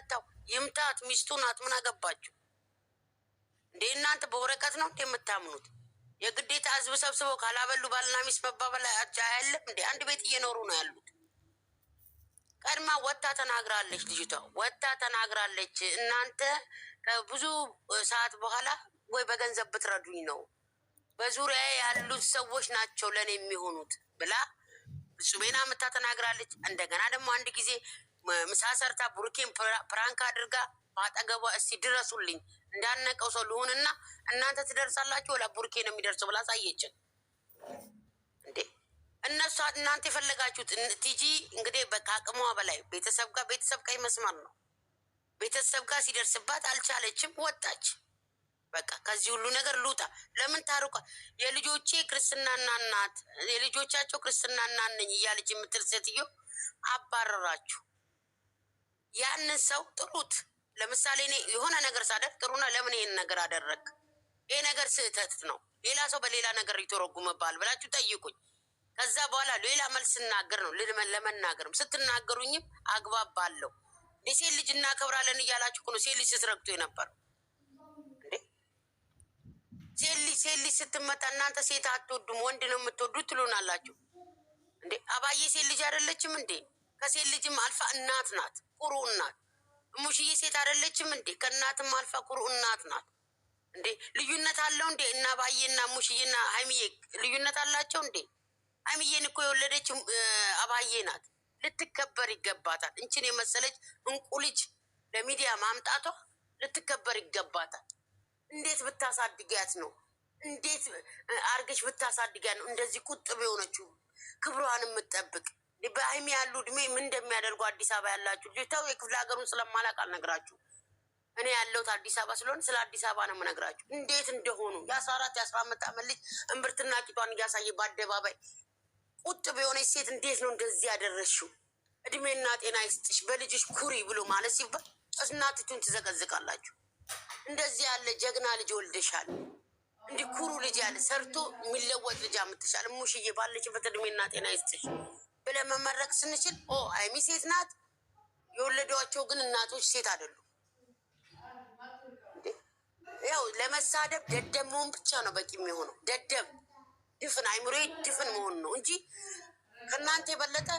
ይመታው ይምታት ሚስቱ ናት ምን አገባችሁ እንዴ እናንተ በወረቀት ነው የምታምኑት የግዴታ ህዝብ ሰብስበው ካላበሉ ባልና ሚስት መባባል አይደለም እንዴ አንድ ቤት እየኖሩ ነው ያሉት ቀድማ ወጣ ተናግራለች ልጅቷ ወጣ ተናግራለች እናንተ ከብዙ ሰዓት በኋላ ወይ በገንዘብ ብትረዱኝ ነው በዙሪያ ያሉት ሰዎች ናቸው ለኔ የሚሆኑት ብላ ሱቤና መታ ተናግራለች እንደገና ደግሞ አንድ ጊዜ ምሳ ሰርታ ቡርኬን ፕራንክ አድርጋ ባጠገቧ እስቲ ድረሱልኝ እንዳነቀው ሰው ልሁንና እናንተ ትደርሳላችሁ ወላ ቡርኬ ነው የሚደርሰው ብላ ሳየችን እንዴ እነሱ እናንተ የፈለጋችሁት ቲጂ እንግዲህ በአቅሟ በላይ ቤተሰብ ጋር መስመር ነው ቤተሰብ ጋር ሲደርስባት አልቻለችም ወጣች በቃ ከዚህ ሁሉ ነገር ሉጣ ለምን ታሩቃ የልጆቼ ክርስትናና እናት የልጆቻቸው ክርስትናና ነኝ እያለች የምትል ሴትዮ አባረራችሁ ያንን ሰው ጥሩት ለምሳሌ እኔ የሆነ ነገር ሳደርግ ጥሩና ለምን ይሄን ነገር አደረግ ይሄ ነገር ስህተት ነው ሌላ ሰው በሌላ ነገር ይተረጉመባል ብላችሁ ጠይቁኝ ከዛ በኋላ ሌላ መልስ እናገር ነው ለመናገርም ስትናገሩኝም አግባብ ባለው ሴት ልጅ እናከብራለን እያላችሁ ነው ሴት ልጅ ስትረግጡ የነበረው ሴት ልጅ ስትመጣ እናንተ ሴት አትወዱም ወንድ ነው የምትወዱት ትሉናላችሁ እንዴ አባዬ ሴት ልጅ አይደለችም እንዴ ከሴት ልጅም አልፋ እናት ናት ቁሩ እናት ሙሽዬ ሴት አይደለችም እንዴ ከእናትም አልፋ ቁሩ እናት ናት እንዴ ልዩነት አለው እንዴ እና አባዬና ሙሽዬና ሀይሚዬ ልዩነት አላቸው እንዴ ሀይሚዬን እኮ የወለደች አባዬ ናት ልትከበር ይገባታል እንችን የመሰለች እንቁ ልጅ ለሚዲያ ማምጣቷ ልትከበር ይገባታል እንዴት ብታሳድጊያት ነው እንዴት አርገሽ ብታሳድጊያት ነው እንደዚህ ቁጥብ የሆነችው ክብሯን የምትጠብቅ በሀይሚ ያሉ እድሜ ምን እንደሚያደርጉ አዲስ አበባ ያላችሁ ልጆች ታው የክፍለ ሀገሩን ስለማላቅ አልነግራችሁ እኔ ያለሁት አዲስ አበባ ስለሆነ ስለ አዲስ አበባ ነው የምነግራችሁ እንዴት እንደሆኑ የ14 የ15 ዓመት ልጅ እምብርትና ቂጧን እያሳየ በአደባባይ ቁጥብ የሆነች ሴት እንዴት ነው እንደዚህ ያደረሽው እድሜና ጤና ይስጥሽ በልጅሽ ኩሪ ብሎ ማለት ሲባል እናትቱን ትዘቀዝቃላችሁ እንደዚህ ያለ ጀግና ልጅ ወልደሻል እንዲህ ኩሩ ልጅ ያለ ሰርቶ የሚለወጥ ልጅ አምጥተሻል ሙሽዬ ባለችበት እድሜና ጤና ይስጥሽ ብለን መመረቅ ስንችል ሀይሚ ሴት ናት የወለዷቸው ግን እናቶች ሴት አይደሉም ያው ለመሳደብ ደደብ መሆን ብቻ ነው በቂ የሚሆነው ደደብ ድፍን አይምሮ ድፍን መሆን ነው እንጂ ከእናንተ የበለጠ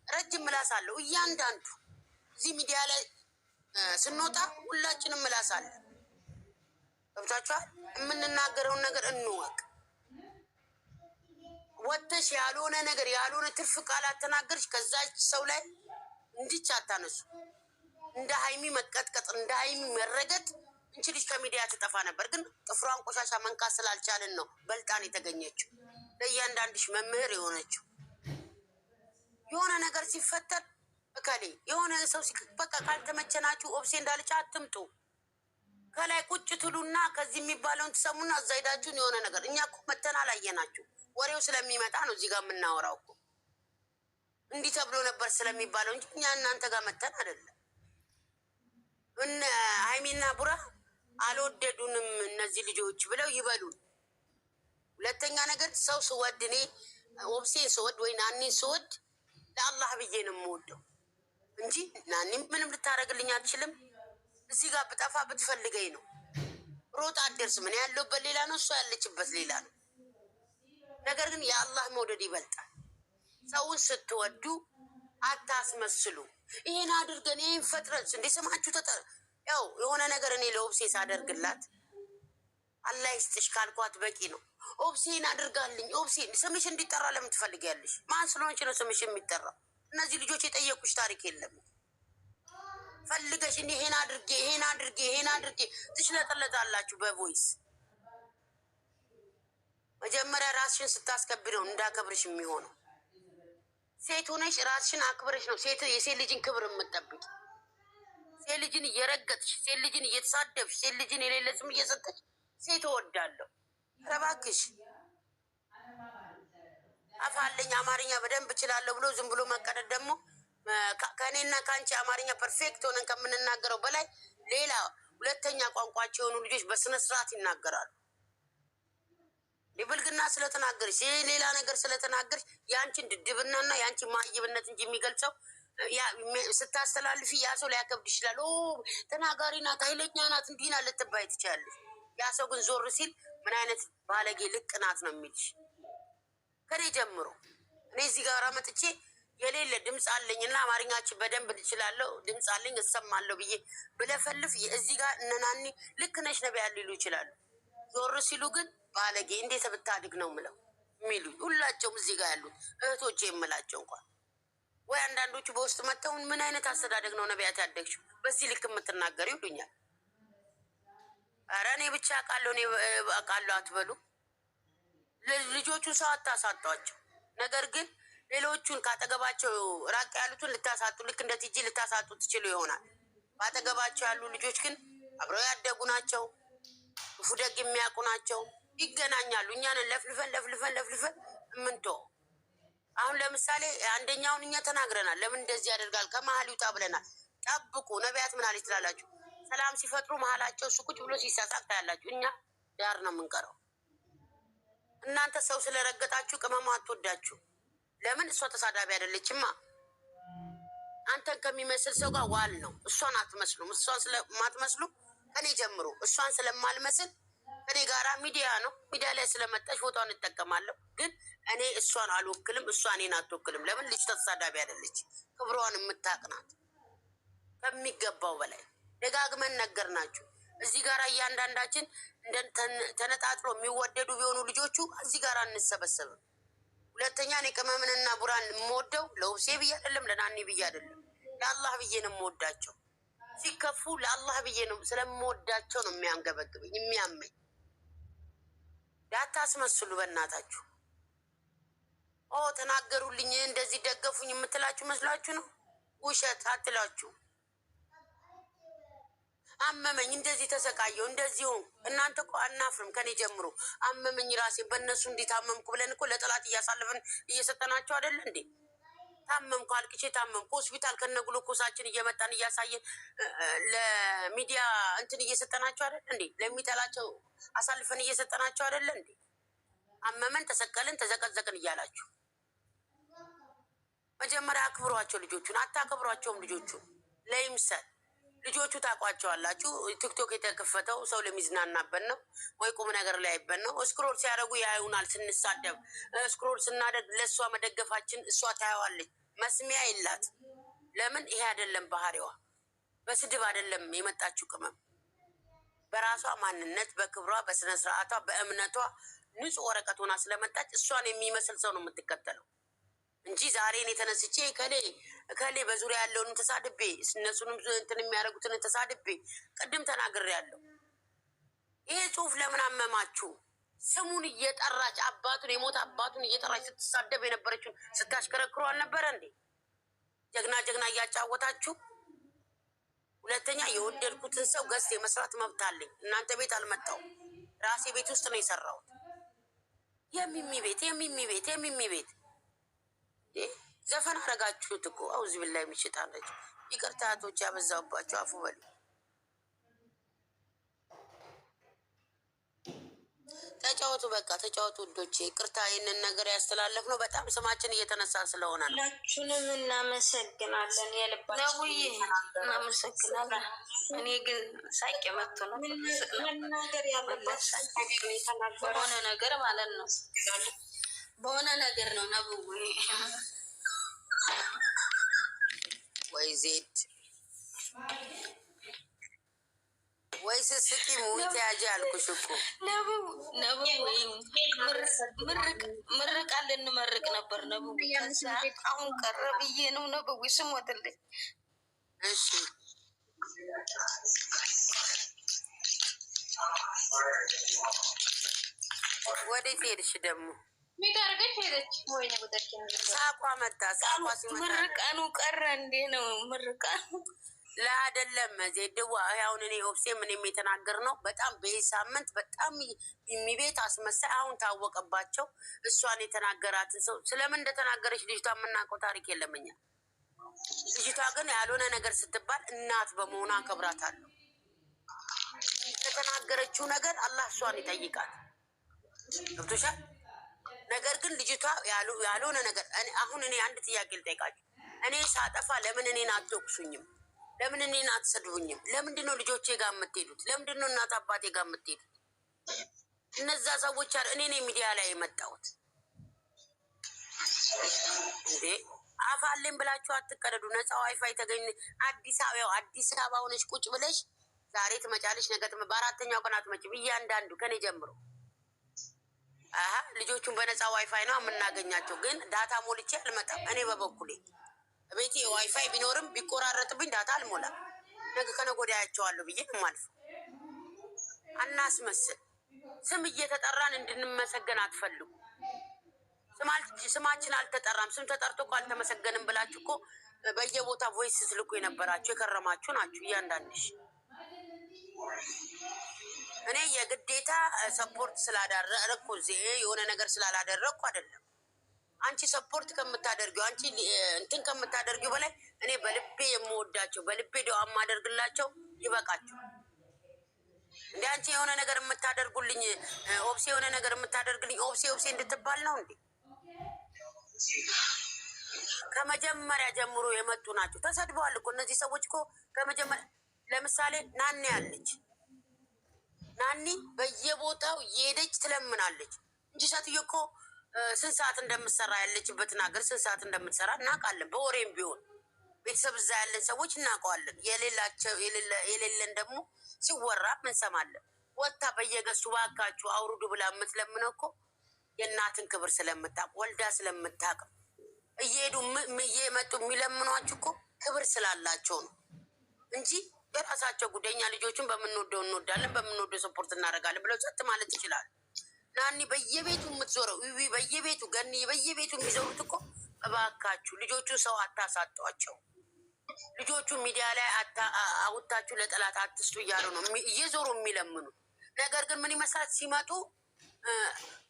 ረጅም ምላስ አለው እያንዳንዱ እዚህ ሚዲያ ላይ ስንወጣ ሁላችንም ምላስ አለ ገብታችኋል የምንናገረውን ነገር እንወቅ ወተሽ ያልሆነ ነገር ያልሆነ ትርፍ ቃል አተናገርሽ ከዛች ሰው ላይ እንዲች አታነሱ እንደ ሀይሚ መቀጥቀጥ እንደ ሀይሚ መረገጥ እንችልሽ ከሚዲያ ትጠፋ ነበር ግን ጥፍሯን ቆሻሻ መንካት ስላልቻልን ነው በልጣን የተገኘችው ለእያንዳንድሽ መምህር የሆነችው የሆነ ነገር ሲፈጠር እከሌ የሆነ ሰው በቃ ካልተመቸናችሁ ኦብሴ እንዳለች አትምጡ ከላይ ቁጭ ትሉና ከዚህ የሚባለውን ትሰሙና እዛ ሄዳችሁን የሆነ ነገር እኛ እኮ መተን አላየናችሁ ወሬው ስለሚመጣ ነው እዚህ ጋር የምናወራው እኮ እንዲህ ተብሎ ነበር ስለሚባለው እንጂ እኛ እናንተ ጋር መተን አይደለም እነ ሀይሚና ቡራ አልወደዱንም እነዚህ ልጆች ብለው ይበሉን ሁለተኛ ነገር ሰው ስወድ እኔ ኦብሴን ስወድ ወይ ናኒን ስወድ ለአላህ ብዬ ነው የምወደው እንጂ ናኒም ምንም ልታደርግልኝ አትችልም እዚህ ጋር ብጠፋ ብትፈልገኝ ነው ሮጥ አደርስም እኔ ያለሁበት ሌላ ነው እሷ ያለችበት ሌላ ነው ነገር ግን የአላህ መውደድ ይበልጣል ሰውን ስትወዱ አታስመስሉ ይሄን አድርገን ይሄን ፈጥረን እንዴ ስማችሁ ያው የሆነ ነገር እኔ ለኦብሴ ሳደርግላት አላህ ይስጥሽ ካልኳት በቂ ነው ኦብሴን አድርጋልኝ ኦብሴ ስምሽ እንዲጠራ ለምን ትፈልጊያለሽ ማን ስለሆንሽ ነው ስምሽ የሚጠራው እነዚህ ልጆች የጠየቁሽ ታሪክ የለም ፈልገሽ ይሄን አድርጌ ትሽለጠለጣላችሁ በቮይስ መጀመሪያ ራስሽን ስታስከብሪ ነው እንዳከብርሽ የሚሆነው ሴት ሆነሽ ራስሽን አክብረሽ ነው የሴት ልጅን ክብር የምትጠብቂ ሴት ልጅን እየረገጥሽ ሴት ልጅን እየተሳደብሽ ሴት ልጅን የሌለ ስም እየሰጠሽ ሴት እወዳለሁ ረባክሽ አፋለኝ አማርኛ በደንብ እችላለሁ ብሎ ዝም ብሎ መቀደድ ደግሞ ከእኔና ከአንቺ አማርኛ ፐርፌክት ሆነን ከምንናገረው በላይ ሌላ ሁለተኛ ቋንቋቸው የሆኑ ልጆች በስነስርዓት ይናገራሉ የብልግና ስለተናገርሽ ሌላ ነገር ስለተናገርሽ የአንቺን ድድብናና የአንቺን ማይብነት እንጂ የሚገልጸው ስታስተላልፊ ያ ሰው ሊያከብድ ይችላል። ተናጋሪ ናት፣ ኃይለኛ ናት፣ እንዲህ ናት ልትባይ ትችላለች። ያ ሰው ግን ዞር ሲል ምን አይነት ባለጌ ልቅ ናት ነው የሚልሽ። ከኔ ጀምሮ እኔ እዚህ ጋር መጥቼ የሌለ ድምፅ አለኝ እና አማርኛችን በደንብ እችላለሁ፣ ድምፅ አለኝ እሰማለሁ ብዬ ብለፈልፍ እዚህ ጋር እነናኒ ልክ ነሽ ነቢያ ሊሉ ይችላሉ። ዞር ሲሉ ግን ባለጌ እንዴት ብታድግ ነው ምለው የሚሉ ሁላቸውም እዚህ ጋር ያሉት እህቶቼ የምላቸው እንኳን ወይ አንዳንዶቹ በውስጥ መጥተውን ምን አይነት አስተዳደግ ነው ነቢያት ያደግሽው በዚህ ልክ የምትናገር ይሉኛል። ኧረ እኔ ብቻ አውቃለሁ እኔ አውቃለሁ አትበሉ። ልጆቹን ሰው አታሳጧቸው። ነገር ግን ሌሎቹን ካጠገባቸው ራቅ ያሉትን ልታሳጡ ልክ እንደ ቲጂ ልታሳጡ ትችሉ ይሆናል። በአጠገባቸው ያሉ ልጆች ግን አብረው ያደጉ ናቸው፣ ክፉ ደግ የሚያውቁ ናቸው። ይገናኛሉ። እኛንን ለፍልፈን ምንቶ አሁን ለምሳሌ አንደኛውን እኛ ተናግረናል። ለምን እንደዚህ ያደርጋል ከመሀል ይውጣ ብለናል። ጠብቁ። ነቢያት ምን አለች ትላላችሁ? ሰላም ሲፈጥሩ መሀላቸው እሱ ቁጭ ብሎ ሲሳሳቅ ታያላችሁ። እኛ ዳር ነው የምንቀረው። እናንተ ሰው ስለረገጣችሁ ቅመማ አትወዳችሁ። ለምን? እሷ ተሳዳቢ አይደለችማ። አንተን ከሚመስል ሰው ጋር ዋል ነው። እሷን አትመስሉም። እሷን ስለማትመስሉ ከኔ ጀምሮ እሷን ስለማልመስል ከኔ ጋራ ሚዲያ ነው። ሚዲያ ላይ ስለመጣች ፎቶን እንጠቀማለሁ። ግን እኔ እሷን አልወክልም፣ እሷ እኔን አትወክልም። ለምን? ልጅ ተሳዳቢ አይደለች። ክብሯን የምታቅናት ከሚገባው በላይ ደጋግመን ነገር ናችሁ። እዚህ ጋር እያንዳንዳችን ተነጣጥሎ የሚወደዱ ቢሆኑ ልጆቹ እዚህ ጋር አንሰበሰብም። ሁለተኛ እኔ ቅመምንና ቡራን የምወደው ለውሴ ብዬ አይደለም፣ ለናኒ ብዬ አይደለም፣ ለአላህ ብዬ ነው የምወዳቸው። ሲከፉ ለአላህ ብዬ ነው ስለምወዳቸው ነው የሚያንገበግበኝ የሚያመኝ። ዳታስመስሉ በእናታችሁ። ተናገሩልኝ እንደዚህ ደገፉኝ የምትላችሁ መስላችሁ ነው። ውሸት አትላችሁ። አመመኝ እንደዚህ ተሰቃየው እንደዚህ ሆንኩ። እናንተ እኮ አናፍርም። ከኔ ጀምሮ አመመኝ ራሴ በእነሱ እንዲህ ታመምኩ ብለን እኮ ለጠላት እያሳልፍን እየሰጠናቸው አይደለ እንዴ? ታመምኩ አልቅቼ ታመምኩ ሆስፒታል ከነ ግሉኮሳችን እየመጣን እያሳየን ለሚዲያ እንትን እየሰጠናቸው አይደለ እንዴ? ለሚጠላቸው አሳልፈን እየሰጠናቸው አይደለ እንዴ? አመመን ተሰቀልን ተዘቀዘቅን እያላችሁ መጀመሪያ አክብሯቸው ልጆቹን። አታከብሯቸውም ልጆቹን ለይምሰል ልጆቹ ታውቋቸዋላችሁ። ቲክቶክ የተከፈተው ሰው ለሚዝናናበት ነው ወይ ቁም ነገር ላይ አይበት ነው። ስክሮል ሲያደርጉ ያዩናል ስንሳደብ። ስክሮል ስናደርግ ለእሷ መደገፋችን እሷ ታየዋለች። መስሚያ የላት። ለምን? ይሄ አይደለም ባህሪዋ። በስድብ አይደለም የመጣችው ቅመም። በራሷ ማንነት፣ በክብሯ፣ በስነ ስርዓቷ፣ በእምነቷ ንጹህ ወረቀት ሆና ስለመጣች እሷን የሚመስል ሰው ነው የምትከተለው እንጂ ዛሬ እኔ ተነስቼ ከሌ በዙሪያ ያለውን ተሳድቤ እነሱንም እንትን የሚያደርጉትን ተሳድቤ ቅድም ተናግሬያለሁ። ይሄ ጽሁፍ ለምን አመማችሁ? ስሙን እየጠራች አባቱን የሞት አባቱን እየጠራች ስትሳደብ የነበረችውን ስታሽከረክሩ አልነበረ እንዴ? ጀግና እያጫወታችሁ። ሁለተኛ የወደድኩትን ሰው ገዝት የመስራት መብት አለኝ። እናንተ ቤት አልመጣሁም። ራሴ ቤት ውስጥ ነው የሰራሁት። የሚሚ ቤት ዘፈን አረጋችሁት እኮ። አውዝ ብላ የሚሽጣለች። ይቅርታ እህቶች ያበዛባቸው፣ አፉ በሉ። ተጫወቱ፣ በቃ ተጫወቱ ውዶቼ። ይቅርታ ይህንን ነገር ያስተላለፍ ነው በጣም ስማችን እየተነሳ ስለሆነ ነው። ሁላችሁንም እናመሰግናለን። የልባችን እናመሰግናለን። እኔ ግን ሳቄ መጥቶ ነው መናገር ያለባት በሆነ ነገር ማለት ነው። በሆነ ነገር ነው ነብው ወይ ዜድ ወይ ስስቂ ሙት ያጅ አልኩሽ እኮ ምርቃ ልንመርቅ ነበር ነብው። አሁን ቀረ ብዬ ነው ነብው ስሞትልኝ። እሺ ወዴት ሄድሽ ደግሞ? ሚታርገች ሄደች ወይ ነው ሳቋ መጣ። ሳቋ ሲመጣ ምርቃኑ ቀረ እንዴ ነው ምርቃኑ ለአደለም ዜድዋ። አሁን እኔ ኦፍሴ ምንም የተናገር ነው በጣም በሳምንት በጣም የሚቤት አስመሳይ አሁን ታወቀባቸው። እሷን የተናገራትን ሰው ስለምን እንደተናገረች ልጅቷ የምናውቀው ታሪክ የለምኛ። ልጅቷ ግን ያልሆነ ነገር ስትባል እናት በመሆኗ አከብራታለሁ። የተናገረችው ነገር አላህ እሷን ይጠይቃል። ገብቶሻል? ነገር ግን ልጅቷ ያልሆነ ነገር አሁን እኔ አንድ ጥያቄ ልጠይቃችሁ። እኔ ሳጠፋ ለምን እኔን አትወቅሱኝም? ለምን እኔን አትሰድቡኝም? ለምንድን ነው ልጆቼ ጋር የምትሄዱት? ለምንድን ነው እናት አባቴ ጋር የምትሄዱት? እነዛ ሰዎች እኔ ነኝ ሚዲያ ላይ የመጣሁት እንዴ። አፋሌን ብላችሁ አትቀደዱ። ነፃ ዋይፋይ ተገኝ። አዲስ አበባ ሆነች ቁጭ ብለሽ ዛሬ ትመጫለሽ፣ ነገ በአራተኛው ቀን አትመጭም። እያንዳንዱ ከኔ ጀምሮ ልጆቹን በነፃ ዋይፋይ ነው የምናገኛቸው። ግን ዳታ ሞልቼ አልመጣም። እኔ በበኩሌ ቤቴ ዋይፋይ ቢኖርም ቢቆራረጥብኝ ዳታ አልሞላም። ነገ ከነገ ወዲያ አያቸዋለሁ ብዬ የማልፈው። አናስመስል። ስም እየተጠራን እንድንመሰገን አትፈልጉ። ስማችን አልተጠራም። ስም ተጠርቶ እኮ አልተመሰገንም ብላችሁ እኮ በየቦታ ቮይስ ስትልኩ የነበራችሁ የከረማችሁ ናችሁ እያንዳንድሽ። እኔ የግዴታ ሰፖርት ስላደረግኩ የሆነ ነገር ስላላደረግኩ አይደለም። አንቺ ሰፖርት ከምታደርጊው አንቺ እንትን ከምታደርጊው በላይ እኔ በልቤ የምወዳቸው በልቤ ደዋ የማደርግላቸው ይበቃቸው። እንደ አንቺ የሆነ ነገር የምታደርጉልኝ ኦብሴ የሆነ ነገር የምታደርግልኝ ኦብሴ እንድትባል ነው እንዴ? ከመጀመሪያ ጀምሮ የመጡ ናቸው። ተሰድበዋል እኮ እነዚህ ሰዎች እኮ ከመጀመሪያ። ለምሳሌ ናኒ ያለች ናኒ በየቦታው የሄደች ትለምናለች እንጂ ሴትዮ እኮ ስንት ሰዓት እንደምትሰራ ያለችበትን ሀገር ስንት ሰዓት እንደምትሰራ እናውቃለን። በወሬም ቢሆን ቤተሰብ እዛ ያለን ሰዎች እናውቀዋለን። የሌለን ደግሞ ሲወራ እንሰማለን። ወታ በየገሱ ባካችሁ አውርዱ ብላ የምትለምነው እኮ የእናትን ክብር ስለምታውቅ ወልዳ ስለምታውቅ እየሄዱ እየመጡ የሚለምኗችሁ እኮ ክብር ስላላቸው ነው እንጂ የራሳቸው ጉደኛ ልጆችን በምንወደው እንወዳለን፣ በምንወደው ሰፖርት እናደርጋለን ብለው ጸጥ ማለት ይችላሉ። ናኒ በየቤቱ የምትዞረው በየቤቱ ገኒ በየቤቱ የሚዞሩት እኮ እባካችሁ ልጆቹ ሰው አታሳጧቸው። ልጆቹ ሚዲያ ላይ አውጥታችሁ ለጠላት አትስጡ እያሉ ነው እየዞሩ የሚለምኑ። ነገር ግን ምን ይመስላት ሲመጡ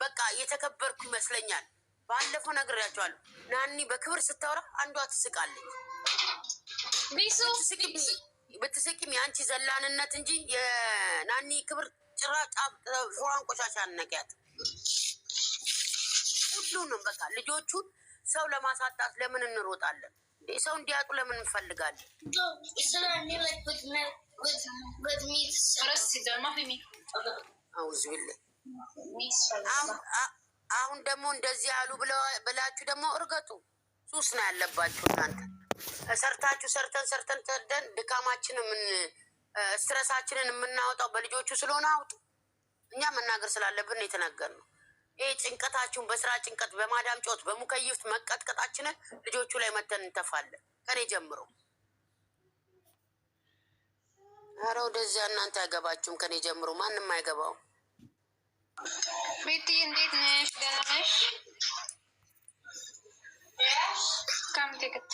በቃ የተከበርኩ ይመስለኛል። ባለፈው ነግሬያቸዋለሁ። ናኒ በክብር ስታወራ አንዷ ትስቃለች። ብትስቂም የአንቺ ዘላንነት እንጂ የናኒ ክብር ጭራ ፎራን ቆሻሻ አነቂያት። ሁሉንም በቃ ልጆቹን ሰው ለማሳጣት ለምን እንሮጣለን? ሰው እንዲያጡ ለምን እንፈልጋለን? አሁን ደግሞ እንደዚህ ያሉ ብላችሁ ደግሞ እርገጡ። ሱስ ነው ያለባችሁ እናንተ። ሰርታችሁ ሰርተን ድካማችንን ስትረሳችንን የምናወጣው በልጆቹ ስለሆነ አውጡ። እኛ መናገር ስላለብን የተናገር ነው። ይህ ጭንቀታችሁን በስራ ጭንቀት፣ በማዳም ጮት፣ በሙከይፍት መቀጥቀጣችንን ልጆቹ ላይ መተን እንተፋለን። ከኔ ጀምሮ ኧረ ወደዚያ እናንተ አይገባችሁም። ከኔ ጀምሮ ማንም አይገባውም። ቤቲ እንዴት ነሽ? ደህና ነሽ? ከምትገት